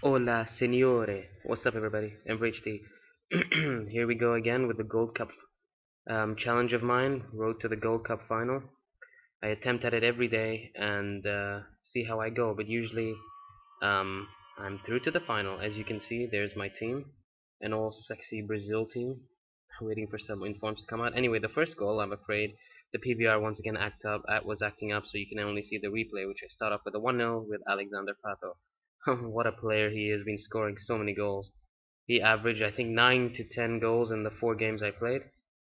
Hola, signore. What's up, everybody? MVHD. Here we go again with the Gold Cup challenge of mine. Road to the Gold Cup final. I attempt at it every day and see how I go. But usually, um, I'm through to the final. As you can see, there's my team, an all sexy Brazil team, waiting for some informs to come out. Anyway, the first goal, I'm afraid, the PVR once again was acting up, so you can only see the replay, which I start off with a 1-0 with Alexander Pato. What a player he has been scoring so many goals. He averaged, I think, 9 to 10 goals in the 4 games I played.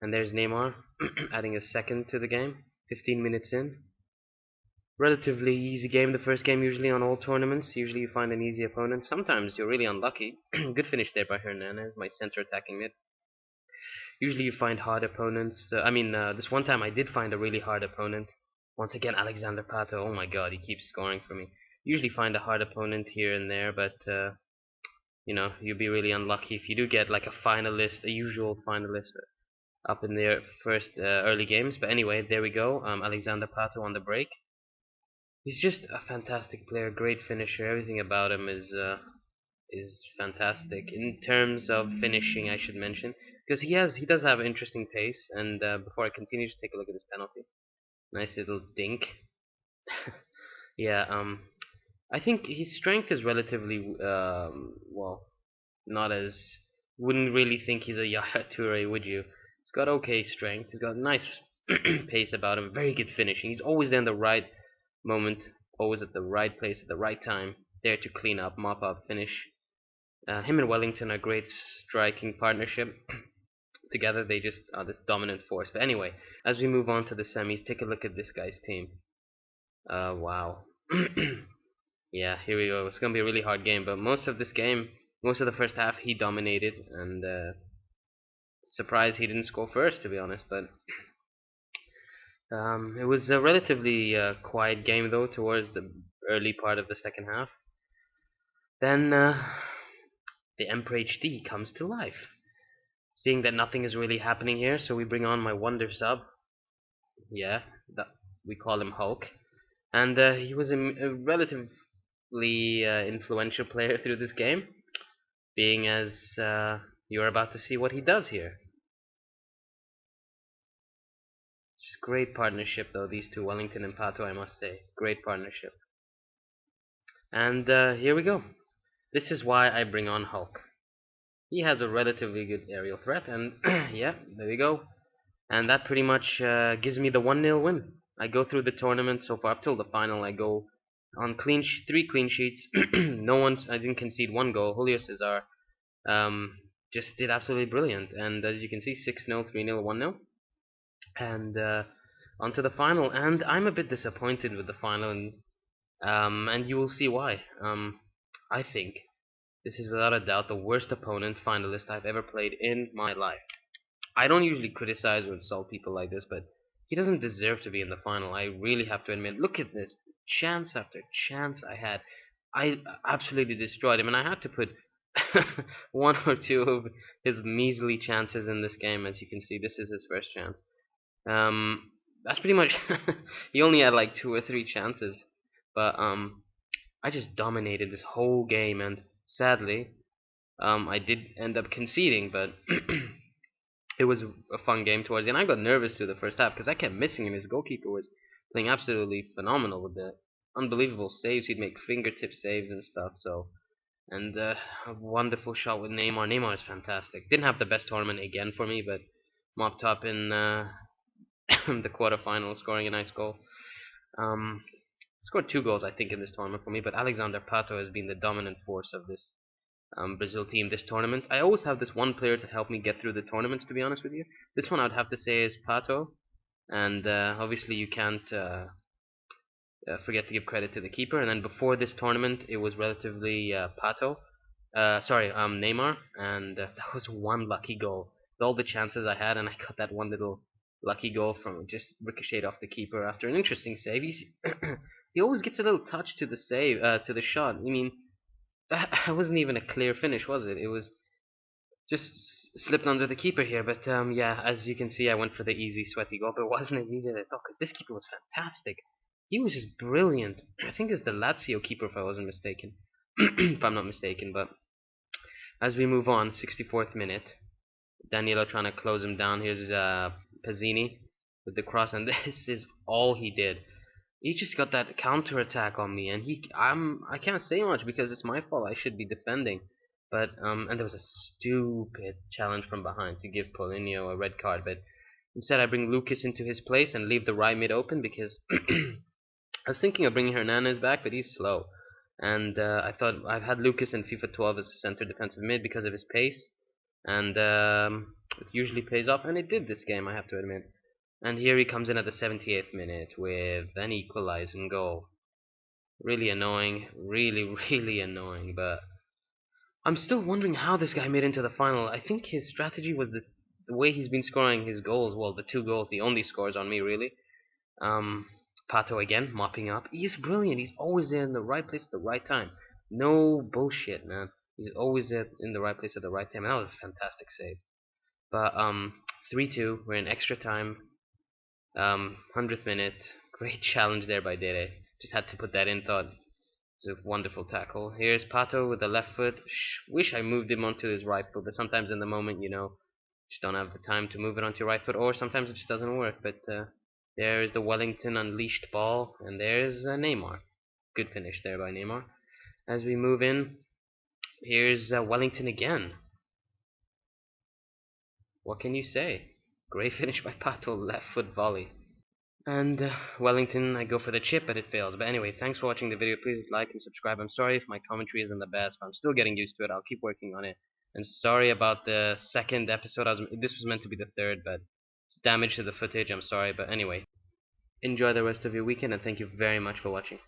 And there's Neymar, adding a second to the game, 15 minutes in. Relatively easy game, the first game usually on all tournaments. Usually you find an easy opponent. Sometimes you're really unlucky. Good finish there by Hernandez, my center attacking mid. Usually you find hard opponents. This one time I did find a really hard opponent. Once again, Alexander Pato. Oh my god, he keeps scoring for me. Usually find a hard opponent here and there, but you'll be really unlucky if you do get like a finalist, a usual finalist up in their first early games. But anyway, there we go. Alexander Pato on the break. He's just a fantastic player, great finisher. Everything about him is fantastic in terms of finishing. I should mention because he does have interesting pace. And before I continue, just take a look at this penalty. Nice little dink. Yeah. I think his strength is relatively well, not as wouldn't really think he's a Yaya Toure, would you? He's got okay strength. He's got nice pace about him. Very good finishing. He's always there in the right moment, always at the right place at the right time, there to clean up, mop up, finish. Him and Wellington are great striking partnership. Together, they just are this dominant force. But anyway, as we move on to the semis, take a look at this guy's team. Wow. Yeah, here we go. It's gonna be a really hard game, but most of the first half, he dominated, and surprised he didn't score first, to be honest. But it was a relatively quiet game, though, towards the early part of the second half. Then the Emperor HD comes to life, seeing that nothing is really happening here. So we bring on my wonder sub. Yeah, we call him Hulk, and he was a relatively influential player through this game, being as you're about to see what he does here. Just great partnership, though, these two, Wellington and Pato, I must say. Great partnership. And here we go. This is why I bring on Hulk. He has a relatively good aerial threat, and yeah, there we go. And that pretty much gives me the 1-0 win. I go through the tournament so far up till the final. I go on 3 clean sheets. I didn't concede one goal. Julio Cesar just did absolutely brilliant. And as you can see, 6-0, 3-0, 1-0. And on to the final. And I'm a bit disappointed with the final, and you will see why. I think this is without a doubt the worst opponent finalist I've ever played in my life. I don't usually criticize or insult people like this, but he doesn't deserve to be in the final. I really have to admit. Look at this. Chance after chance I had. I absolutely destroyed him, and I had to put one or two of his measly chances in this game. As you can see, this is his first chance. That's pretty much. He only had like 2 or 3 chances, but I just dominated this whole game, and sadly, I did end up conceding, but it was a fun game towards the end. I got nervous through the first half because I kept missing him. His goalkeeper was playing absolutely phenomenal with the unbelievable saves. He'd make fingertip saves and stuff. So, and a wonderful shot with Neymar. Neymar is fantastic. Didn't have the best tournament again for me, but mopped up in the quarterfinals, scoring a nice goal. Scored 2 goals, I think, in this tournament for me. But Alexander Pato has been the dominant force of this Brazil team this tournament. I always have this one player to help me get through the tournaments, to be honest with you. This one I'd have to say is Pato, and obviously you can't forget to give credit to the keeper. And then before this tournament, it was relatively Neymar, and that was one lucky goal. With all the chances I had, and I got that one little lucky goal from just ricocheted off the keeper after an interesting save. He always gets a little touch to the save, to the shot. I mean, that wasn't even a clear finish, was it? It was just slipped under the keeper here. But yeah, as you can see, I went for the easy, sweaty goal, but it wasn't as easy as I thought because this keeper was fantastic. He was just brilliant. I think it's the Lazio keeper, if I wasn't mistaken. if I'm not mistaken. But as we move on, 64th minute, Danilo trying to close him down. Here's Pazzini with the cross, and this is all he did. He just got that counter attack on me, and I can't say much because it's my fault. I should be defending, but and there was a stupid challenge from behind to give Paulinho a red card, but instead I bring Lucas into his place and leave the right mid open because I was thinking of bringing Hernandez back, but he's slow, and I thought I've had Lucas in FIFA 12 as a center defensive mid because of his pace, and it usually pays off, and it did this game, I have to admit. And here he comes in at the 78th minute with an equalizing goal. Really annoying, really, really annoying, but I'm still wondering how this guy made into the final. I think his strategy was the way he's been scoring his goals. Well, the 2 goals he only scores on me, really. Um, Pato again, mopping up. He's brilliant. He's always in the right place at the right time. No bullshit, man. He's always in the right place at the right time. And that was a fantastic save. But 3-2. We're in extra time. 100th minute, great challenge there by Dede. Just had to put that in, thought it's a wonderful tackle. Here's Pato with the left foot. Wish I moved him onto his right foot, but sometimes in the moment, just don't have the time to move it onto your right foot, or sometimes it just doesn't work. But there's the Wellington unleashed ball, and there's Neymar. Good finish there by Neymar. As we move in, here's Wellington again. What can you say? Great finish by Pato, left foot volley. And Wellington, I go for the chip, but it fails. But anyway, thanks for watching the video. Please like and subscribe. I'm sorry if my commentary isn't the best, but I'm still getting used to it. I'll keep working on it. And sorry about the second episode. This was meant to be the third, but damage to the footage. I'm sorry. But anyway, enjoy the rest of your weekend, and thank you very much for watching.